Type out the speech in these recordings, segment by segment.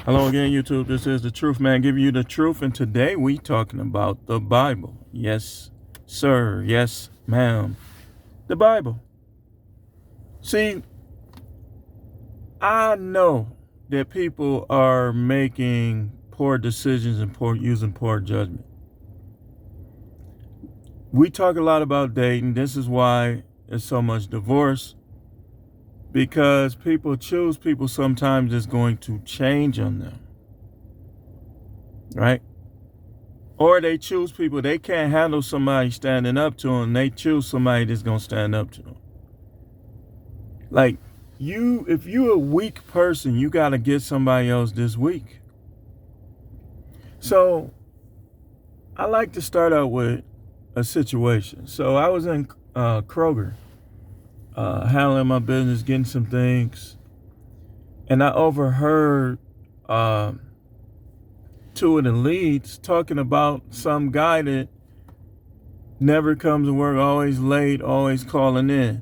Hello again, YouTube. This is the Truth Man giving you the truth, and today we talking about the Bible. Yes, sir. Yes, ma'am. The Bible. See, I know that people are making poor decisions and using poor judgment. We talk a lot about dating. This is why there's so much divorce, because people choose people sometimes that's going to change on them, right? Or they choose people they can't handle somebody standing up to them. They choose somebody that's gonna stand up to them. Like if you're a weak person, you gotta get somebody else this weak. So I like to start out with a situation. So I was in Kroger, handling my business, getting some things, and I overheard two of the leads talking about some guy that never comes to work, always late, always calling in.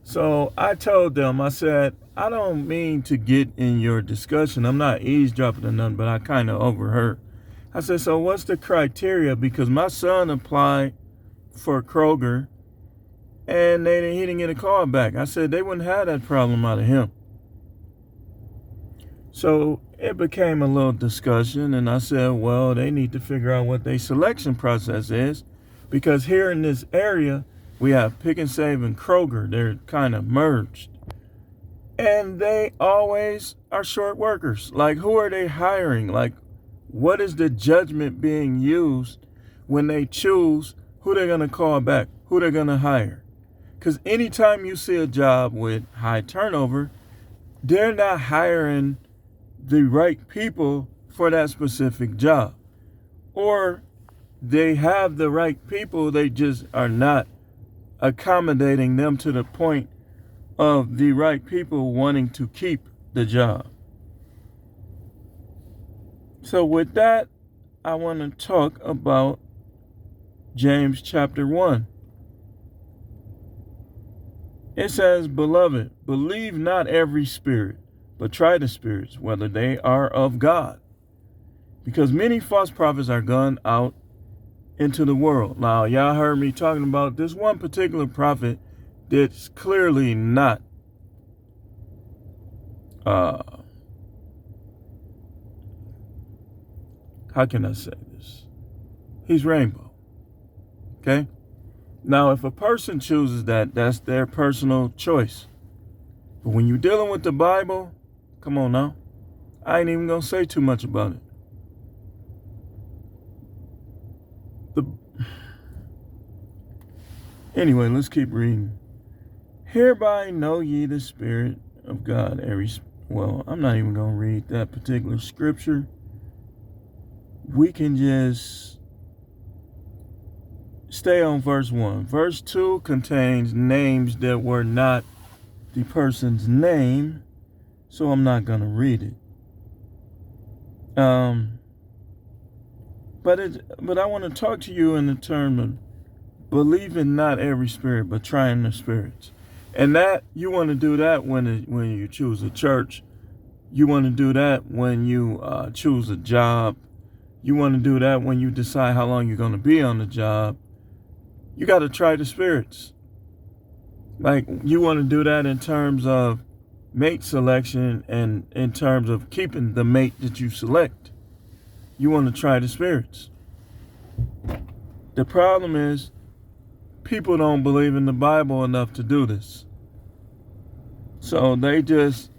So I told them, I said, I don't mean to get in your discussion. I'm not eavesdropping or nothing, but I kind of overheard. I said, so what's the criteria? Because my son applied for Kroger and he didn't get a call back. I said, they wouldn't have that problem out of him. So it became a little discussion, and I said, well, they need to figure out what their selection process is, because here in this area, we have Pick and Save and Kroger. They're kind of merged. And they always are short workers. Like, who are they hiring? Like, what is the judgment being used when they choose who they're going to call back, who they're going to hire? Because anytime you see a job with high turnover, they're not hiring the right people for that specific job. Or they have the right people, they just are not accommodating them to the point of the right people wanting to keep the job. So with that, I want to talk about James chapter 1. It says, Beloved, believe not every spirit, but try the spirits, whether they are of God. Because many false prophets are gone out into the world. Now, y'all heard me talking about this one particular prophet that's clearly not how can I say this? He's rainbow. Okay? Now, if a person chooses that, that's their personal choice. But when you're dealing with the Bible, come on now, I ain't even gonna say too much about it. Anyway, let's keep reading. Hereby know ye the Spirit of God. I'm not even going to read that particular scripture. We can just stay on verse 1. Verse 2 contains names that were not the person's name, so I'm not going to read it. But I want to talk to you in the term of believing not every spirit, but trying the spirits. And that you want to do that when you choose a church. You want to do that when you choose a job. You want to do that when you decide how long you're going to be on the job. You got to try the spirits. Like, you want to do that in terms of mate selection and in terms of keeping the mate that you select. You want to try the spirits. The problem is, people don't believe in the Bible enough to do this. So they just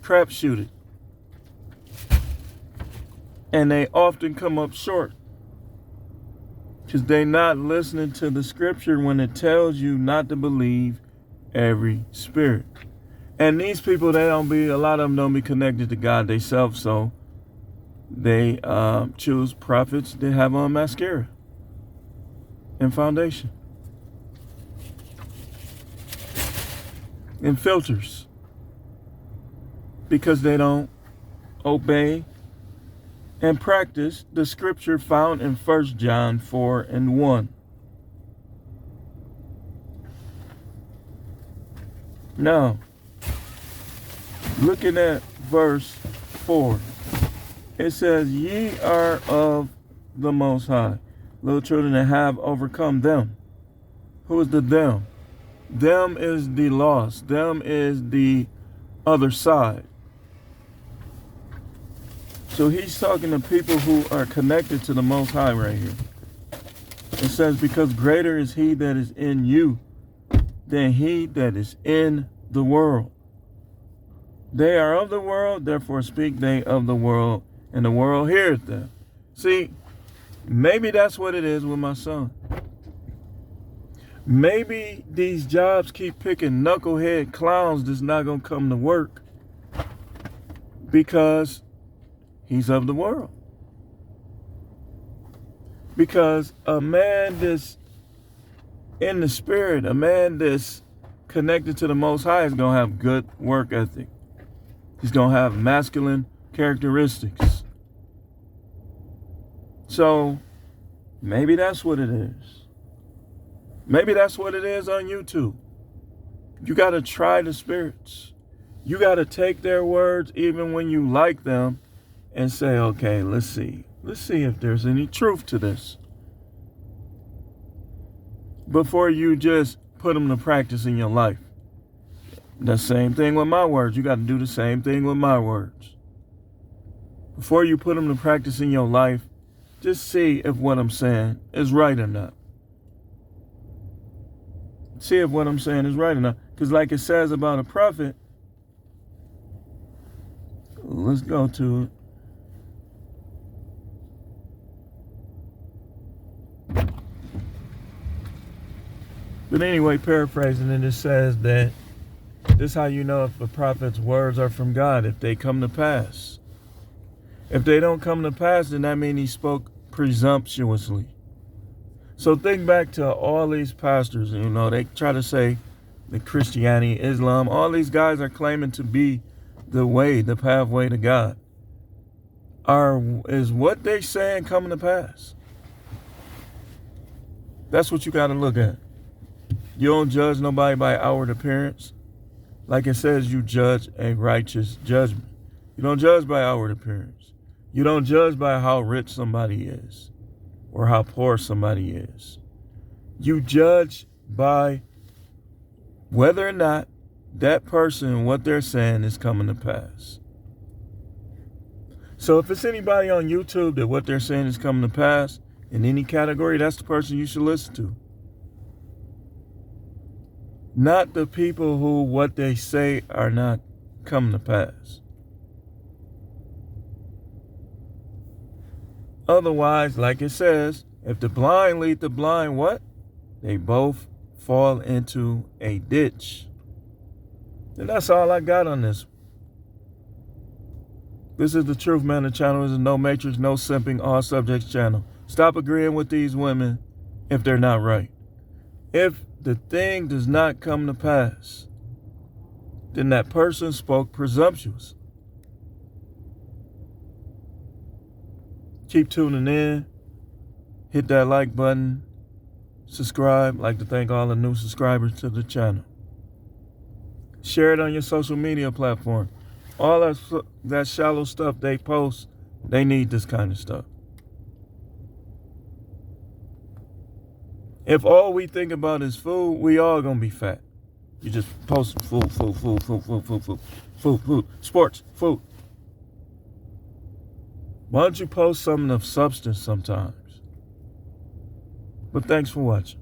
crapshoot it. And they often come up short. Because they're not listening to the scripture when it tells you not to believe every spirit. And these people, a lot of them don't be connected to God themselves, so they choose prophets that have on mascara and foundation and filters, because they don't obey and practice the scripture found in 1 John 4:1. Now, looking at verse 4, It says, ye are of the Most High, little children, that have overcome them. Who is the them? Them is the lost. Them is the other side. So he's talking to people who are connected to the Most High right here. It says, because greater is he that is in you than he that is in the world. They are of the world, therefore speak they of the world, and the world heareth them. See, maybe that's what it is with my son. Maybe these jobs keep picking knucklehead clowns that's not going to come to work because he's of the world. Because a man that's in the spirit, a man that's connected to the Most High is going to have good work ethic. He's going to have masculine characteristics. So maybe that's what it is. Maybe that's what it is on YouTube. You got to try the spirits. You got to take their words, even when you like them, and say, okay, let's see. Let's see if there's any truth to this. Before you just put them to practice in your life. The same thing with my words. You got to do the same thing with my words. Before you put them to practice in your life, just see if what I'm saying is right or not. See if what I'm saying is right or not. Because like it says about a prophet, let's go to it. But anyway, paraphrasing it, it says that this is how you know if a prophet's words are from God, if they come to pass. If they don't come to pass, then that means he spoke presumptuously. So think back to all these pastors, they try to say that Christianity, Islam, all these guys are claiming to be the way, the pathway to God. Is what they saying coming to pass? That's what you got to look at. You don't judge nobody by outward appearance. Like it says, you judge a righteous judgment. You don't judge by outward appearance. You don't judge by how rich somebody is or how poor somebody is. You judge by whether or not that person, what they're saying, is coming to pass. So if it's anybody on YouTube that what they're saying is coming to pass in any category, that's the person you should listen to. Not the people who what they say are not coming to pass. Otherwise, like it says, if the blind lead the blind, what? They both fall into a ditch. And that's all I got on this. This is the Truth Man. The channel is a no matrix, no simping, all subjects channel. Stop agreeing with these women if they're not right. If the thing does not come to pass, then that person spoke presumptuous. Keep tuning in. Hit that like button. Subscribe. Like to thank all the new subscribers to the channel. Share it on your social media platform. All that shallow stuff they post, they need this kind of stuff. If all we think about is food, we all gonna be fat. You just post food. Sports, food. Why don't you post something of substance sometimes? But thanks for watching.